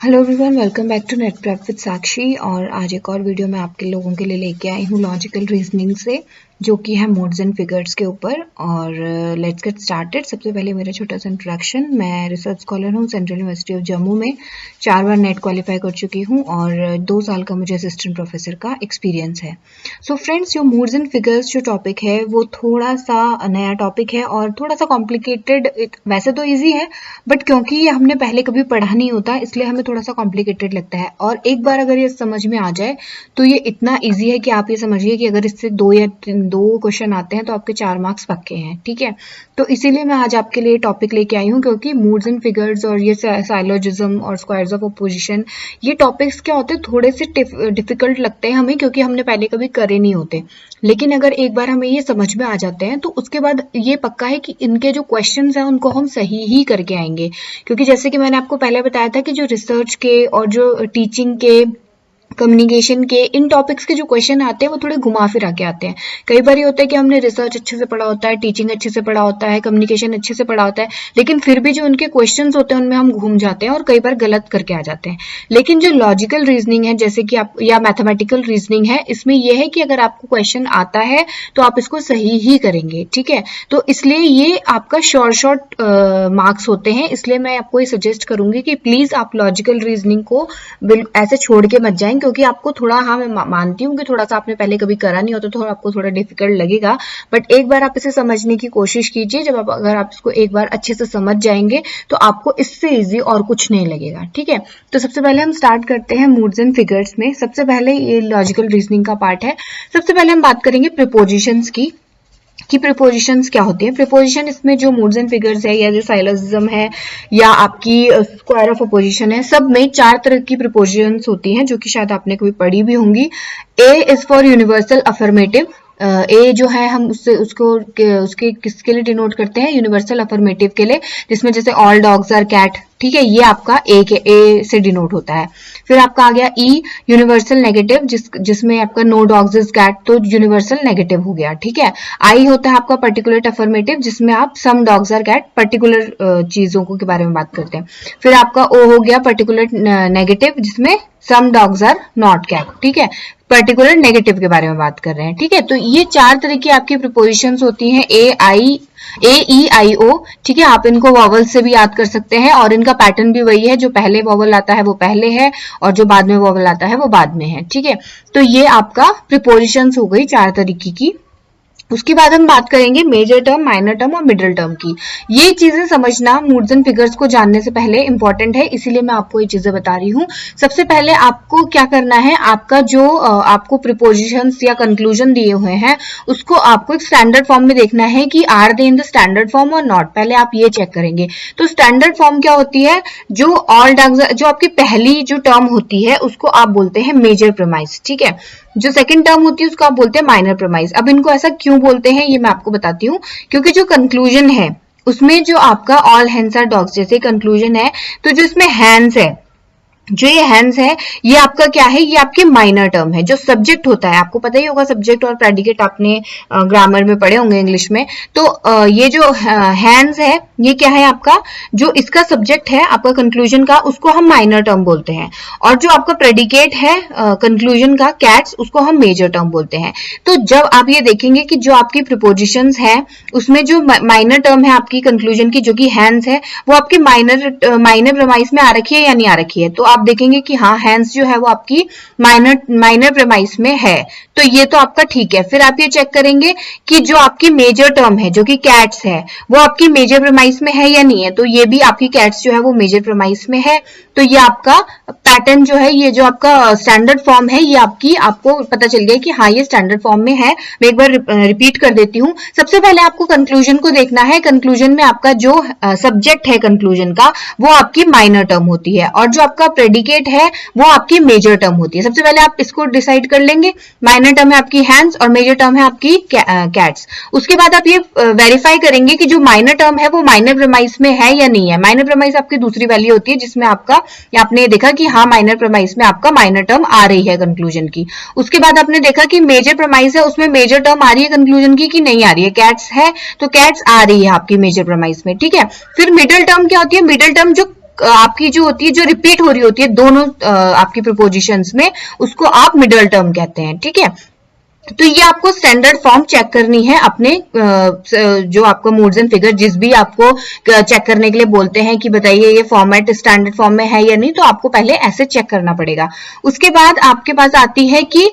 Hello everyone, welcome back to Net Prep with Sakshi. और आज एक और वीडियो मैं आपके लोगों के लिए लेके आई हूँ लॉजिकल रीजनिंग से, जो कि है मोड्स एंड फिगर्स के ऊपर। और लेट्स गेट स्टार्टेड। सबसे पहले मेरा छोटा सा इंट्रोडक्शन। मैं रिसर्च स्कॉलर हूँ सेंट्रल यूनिवर्सिटी ऑफ जम्मू में। 4 बार नेट क्वालिफाई कर चुकी हूँ और 2 साल का मुझे असिस्टेंट प्रोफेसर का एक्सपीरियंस है। सो फ्रेंड्स, जो मोड्स एंड फिगर्स जो टॉपिक है वो थोड़ा सा नया टॉपिक है और थोड़ा सा कॉम्प्लिकेटेड। वैसे तो ईजी है, बट क्योंकि ये हमने पहले कभी पढ़ा नहीं होता, इसलिए हमें थोड़ा सा कॉम्प्लिकेटेड लगता है। और एक बार अगर ये समझ में आ जाए तो ये इतना इजी है कि आप ये समझिए कि अगर इससे 2 क्वेश्चन आते हैं तो आपके 4 मार्क्स पक्के हैं। ठीक है, तो इसीलिए मैं आज आपके लिए टॉपिक लेके आई हूँ, क्योंकि मूड्स एंड फिगर्स और ये साइलोजिज्म और स्क्वायर्स ऑफ अपोजिशन, ये टॉपिक्स क्या होते हैं, थोड़े से डिफिकल्ट लगते हैं हमें, क्योंकि हमने पहले कभी करे नहीं होते। लेकिन अगर एक बार हमें ये समझ में आ जाते हैं तो उसके बाद ये पक्का है कि इनके जो क्वेश्चंस हैं उनको हम सही ही करके आएंगे। क्योंकि जैसे कि मैंने आपको पहले बताया था कि जो रिसर्च के और जो टीचिंग के, कम्युनिकेशन के, इन टॉपिक्स के जो क्वेश्चन आते हैं वो थोड़े घुमा फिरा के आते हैं। कई बार ये होता है कि हमने रिसर्च अच्छे से पढ़ा होता है, टीचिंग अच्छे से पढ़ा होता है, कम्युनिकेशन अच्छे से पढ़ा होता है, लेकिन फिर भी जो उनके क्वेश्चंस होते हैं उनमें हम घूम जाते हैं और कई बार गलत करके आ जाते हैं। लेकिन जो लॉजिकल रीजनिंग है, जैसे कि आप, या मैथमेटिकल रीजनिंग है, इसमें यह है कि अगर आपको क्वेश्चन आता है तो आप इसको सही ही करेंगे। ठीक है, तो इसलिए ये आपका शॉर्ट मार्क्स होते हैं। इसलिए मैं आपको ये सजेस्ट करूंगी कि प्लीज आप लॉजिकल रीजनिंग को ऐसे छोड़ के मत जाएं, क्योंकि आपको थोड़ा, हाँ मैं मानती हूँ कि थोड़ा सा आपने पहले कभी करा नहीं होता तो आपको थोड़ा डिफिकल्ट लगेगा, बट एक बार आप इसे समझने की कोशिश कीजिए। अगर आप इसको एक बार अच्छे से समझ जाएंगे तो आपको इससे इजी और कुछ नहीं लगेगा। ठीक है, तो सबसे पहले हम स्टार्ट करते हैं मूड्स एंड फिगर्स में। सबसे पहले ये लॉजिकल रीजनिंग का पार्ट है। सबसे पहले हम बात करेंगे प्रीपोजिशंस की, कि प्रीपोजिशंस क्या होती है। प्रीपोजिशन, इसमें जो मूड्स एंड फिगर्स है या जो साइलोजिज्म है या आपकी स्क्वायर ऑफ अपोजिशन है, सब में 4 तरह की प्रीपोजिशंस होती हैं, जो कि शायद आपने कभी पढ़ी भी होंगी। ए इज फॉर यूनिवर्सल अफर्मेटिव। ए जो है हम उसके किसके लिए डिनोट करते हैं, यूनिवर्सल अफर्मेटिव के लिए, जिसमें जैसे ऑल डॉग्स आर कैट। ठीक है, ये आपका ए से डिनोट होता है। फिर आपका आ गया ई, यूनिवर्सल नेगेटिव, जिसमें आपका नो डॉग्स इज कैट, तो यूनिवर्सल नेगेटिव हो गया। ठीक है, आई होता है आपका पर्टिकुलर अफर्मेटिव, जिसमें आप some dogs are cat, particular चीजों के बारे में बात करते हैं। फिर आपका ओ हो गया पर्टिकुलर नेगेटिव, जिसमें some dogs are not cat. ठीक है, पर्टिकुलर नेगेटिव के बारे में बात कर रहे हैं। ठीक है, तो ये 4 तरह की आपकी प्रीपोजिशंस होती हैं, ए ई आई ओ। ठीक है, आप इनको वॉवल से भी याद कर सकते हैं और इनका पैटर्न भी वही है, जो पहले वॉवल आता है वो पहले है और जो बाद में वॉवल आता है वो बाद में है। ठीक है, तो ये आपका प्रीपोजिशंस हो गई 4 तरीके की। उसके बाद हम बात करेंगे मेजर टर्म, माइनर टर्म और मिडिल टर्म की। ये चीजें समझना मूड्स एंड फिगर्स को जानने से पहले इंपॉर्टेंट है, इसीलिए मैं आपको ये चीजें बता रही हूँ। सबसे पहले आपको क्या करना है, आपका जो आपको प्रीपोजिशंस या कंक्लूजन दिए हुए हैं उसको आपको एक स्टैंडर्ड फॉर्म में देखना है कि are they in the standard form और नॉट। पहले आप ये चेक करेंगे। तो स्टैंडर्ड फॉर्म क्या होती है, जो ऑल डॉग्स, जो आपकी पहली जो टर्म होती है उसको आप बोलते हैं मेजर प्रीमाइस। ठीक है, जो सेकंड टर्म होती है उसको आप बोलते हैं माइनर प्रीमाइस। अब इनको ऐसा क्यों बोलते हैं ये मैं आपको बताती हूँ। क्योंकि जो कंक्लूजन है उसमें जो आपका ऑल हैंड्स आर डॉग्स जैसे कंक्लूजन है, तो जो इसमें हैंड्स है, जो ये हैंड्स है, ये आपका क्या है, ये आपके माइनर टर्म है। जो सब्जेक्ट होता है, आपको पता ही होगा सब्जेक्ट और प्रेडिकेट आपने ग्रामर में पढ़े होंगे इंग्लिश में। तो ये जो हैंड्स है ये क्या है आपका, जो इसका सब्जेक्ट है आपका कंक्लूजन का, उसको हम माइनर टर्म बोलते हैं। और जो आपका प्रेडिकेट है कंक्लूजन का, कैट्स, उसको हम मेजर टर्म बोलते हैं। तो जब आप ये देखेंगे कि जो आपकी प्रीपोजिशंस है उसमें जो माइनर टर्म है आपकी कंक्लूजन की, जो कि हैंड्स है, वो आपके माइनर प्रीमाइस में आ रखी है या नहीं आ रखी है, तो आप देखेंगे कि हाँ हैंड्स जो है वो आपकी माइनर प्रीमाइस में है, तो ये तो आपका ठीक है। फिर आप ये चेक करेंगे कि जो आपकी मेजर टर्म है, जो कि कैट्स है, वो आपकी मेजर प्रीमाइस में है या नहीं है, तो ये भी आपकी कैट्स जो है वो मेजर प्रीमाइस में है। तो ये आपका पैटर्न जो है, ये जो आपका स्टैंडर्ड फॉर्म है, ये आपको पता चल गया कि हाँ ये स्टैंडर्ड फॉर्म में है। मैं एक बार रिपीट कर देती हूँ। सबसे पहले आपको कंक्लूजन को देखना है। कंक्लूजन में आपका जो सब्जेक्ट है कंक्लूजन का, वो आपकी माइनर टर्म होती है, और जो आपका प्रेडिकेट है वो आपकी मेजर टर्म होती है। सबसे पहले आप इसको डिसाइड कर लेंगे। माइनर टर्म है आपकी हैंड्स और मेजर टर्म है आपकी कैट्स। उसके बाद आप ये वेरीफाई करेंगे कि जो माइनर टर्म है वो माइनर प्रीमाइस में है या नहीं है। माइनर प्रीमाइस आपकी दूसरी वैल्यू होती है, जिसमें आपने देखा कि हाँ माइनर प्रीमाइस में आपका माइनर टर्म आ रही है कंक्लूजन की। उसके बाद आपने देखा कि मेजर प्रीमाइस है, उसमें मेजर टर्म आ रही है कंक्लूजन की कि नहीं आ रही है। कैट्स है तो कैट्स आ रही है आपकी मेजर प्रीमाइस में। ठीक है, फिर मिडिल टर्म क्या होती है, मिडिल टर्म जो आपकी जो होती है, जो रिपीट हो रही होती है दोनों आपकी प्रीपोजिशंस में, उसको आप मिडल टर्म कहते हैं। ठीक है, तो ये आपको स्टैंडर्ड फॉर्म चेक करनी है अपने जो आपको मूड्स एंड फिगर जिस भी आपको चेक करने के लिए बोलते हैं कि बताइए ये फॉर्मेट स्टैंडर्ड फॉर्म में है या नहीं, तो आपको पहले ऐसे चेक करना पड़ेगा। उसके बाद आपके पास आती है कि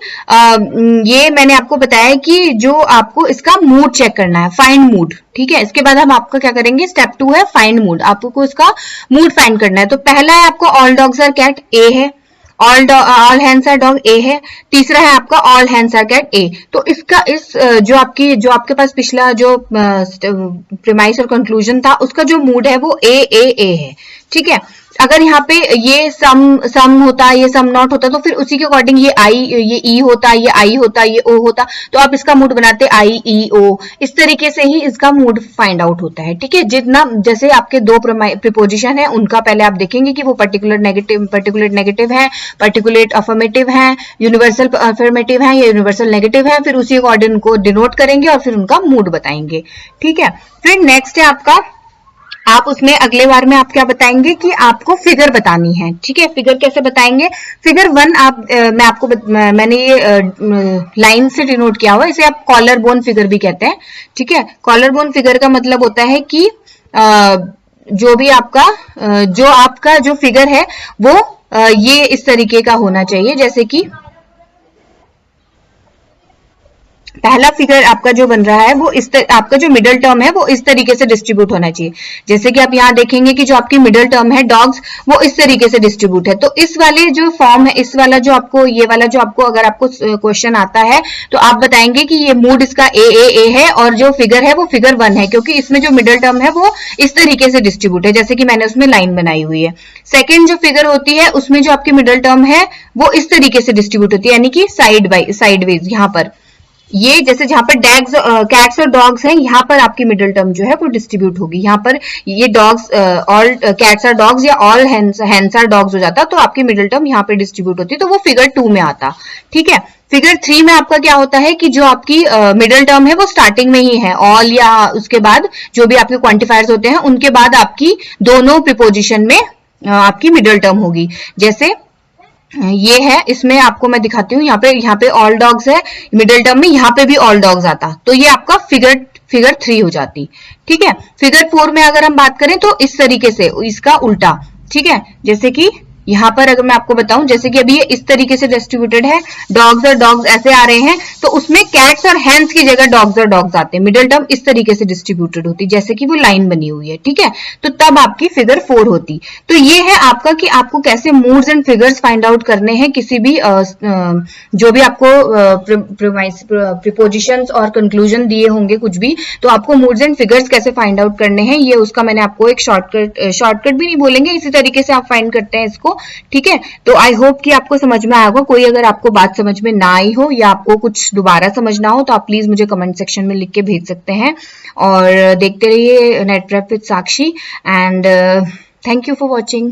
ये मैंने आपको बताया कि जो आपको इसका मूड चेक करना है, फाइंड मूड। ठीक है, इसके बाद हम आपका क्या करेंगे, स्टेप 2 है फाइंड मूड। आपको इसका मूड फाइंड करना है। तो पहला है आपको ऑल डॉग्स आर कैट, ए है। ऑल हैंड्स आर डॉग, ए है। तीसरा है आपका ऑल हैंड्स आर कैट, ए। तो इसका जो आपके पास पिछला जो प्रीमाइस और कंक्लूजन था, उसका जो मूड है वो ए है। ठीक है, अगर यहाँ पे ये सम होता, ये सम नॉट होता, तो फिर उसी के अकॉर्डिंग ये ई होता, ये आई होता, ये ओ होता, तो आप इसका मूड बनाते आई ई ओ। इस तरीके से ही इसका मूड फाइंड आउट होता है। ठीक है, जितना जैसे आपके दो प्रीपोजिशन है, उनका पहले आप देखेंगे कि वो पर्टिकुलर नेगेटिव है, पर्टिकुलेट अफर्मेटिव है, यूनिवर्सल अफर्मेटिव है या यूनिवर्सल नेगेटिव है, फिर उसी अकॉर्डिंग उनको डिनोट करेंगे और फिर उनका मूड बताएंगे। ठीक है, फिर नेक्स्ट है आपका, आप उसमें अगले बार में आप क्या बताएंगे कि आपको फिगर बतानी है। ठीक है, फिगर कैसे बताएंगे, फिगर 1 मैंने ये लाइन से डिनोट किया हुआ, इसे आप कॉलर बोन फिगर भी कहते हैं। ठीक है, कॉलर बोन फिगर का मतलब होता है कि जो आपका जो फिगर है वो ये इस तरीके का होना चाहिए, जैसे कि पहला फिगर आपका जो बन रहा है वो आपका जो मिडल टर्म है वो इस तरीके से डिस्ट्रीब्यूट होना चाहिए। जैसे कि आप यहाँ देखेंगे कि जो आपकी मिडल टर्म है डॉग्स, वो इस तरीके से डिस्ट्रीब्यूट है। तो इस वाले जो फॉर्म है, इस वाला जो आपको, ये वाला जो आपको अगर आपको क्वेश्चन आता है तो आप बताएंगे कि ये मूड इसका ए है और जो फिगर है वो फिगर 1 है, क्योंकि इसमें जो मिडल टर्म है वो इस तरीके से डिस्ट्रीब्यूट है, जैसे कि मैंने उसमें लाइन बनाई हुई है। सेकेंड जो फिगर होती है उसमें जो आपकी मिडल टर्म है वो इस तरीके से डिस्ट्रीब्यूट होती है, यानी कि साइडवेज। यहाँ पर ये जैसे जहां पर कैट्स और डॉग्स हैं, यहाँ पर आपकी मिडल टर्म जो है वो डिस्ट्रीब्यूट होगी। यहाँ पर ये dogs all cats are dogs या ऑल हैंड्स आर डॉग्स हो जाता, तो आपकी मिडल टर्म यहाँ पे डिस्ट्रीब्यूट होती, तो वो फिगर 2 में आता। ठीक है, फिगर 3 में आपका क्या होता है कि जो आपकी मिडल टर्म है वो स्टार्टिंग में ही है, ऑल या उसके बाद जो भी आपके क्वांटिफायर्स होते हैं उनके बाद आपकी दोनों प्रीपोजिशन में आपकी मिडल टर्म होगी। जैसे ये है, इसमें आपको मैं दिखाती हूँ, यहाँ पे ऑल डॉग्स है, मिडिल टर्म में यहाँ पे भी ऑल डॉग्स आता, तो ये आपका फिगर 3 हो जाती। ठीक है, फिगर 4 में अगर हम बात करें तो इस तरीके से, इसका उल्टा। ठीक है, जैसे कि यहाँ पर अगर मैं आपको बताऊं, जैसे कि अभी ये इस तरीके से डिस्ट्रीब्यूटेड है, डॉग्स और डॉग्स ऐसे आ रहे हैं, तो उसमें कैट्स और हैंड्स की जगह डॉग्स और डॉग्स आते हैं। मिडिल टर्म इस तरीके से डिस्ट्रीब्यूटेड होती, जैसे कि वो लाइन बनी हुई है। ठीक है, तो तब आपकी फिगर 4 होती। तो ये है आपका कि आपको कैसे moods and figures find out करने हैं, किसी भी जो भी आपको प्रीपोजिशंस और कंक्लूजन दिए होंगे कुछ भी, तो आपको मूड्स एंड फिगर्स कैसे फाइंड आउट करने हैं, ये उसका मैंने आपको एक शॉर्टकट भी नहीं बोलेंगे, इसी तरीके से आप फाइंड करते हैं इसको। ठीक है, तो आई होप कि आपको समझ में आया होगा। कोई अगर आपको बात समझ में ना आई हो या आपको कुछ दोबारा समझना हो तो आप प्लीज मुझे कमेंट सेक्शन में लिख के भेज सकते हैं। और देखते रहिए net Prep with Sakshi, and thank you for watching.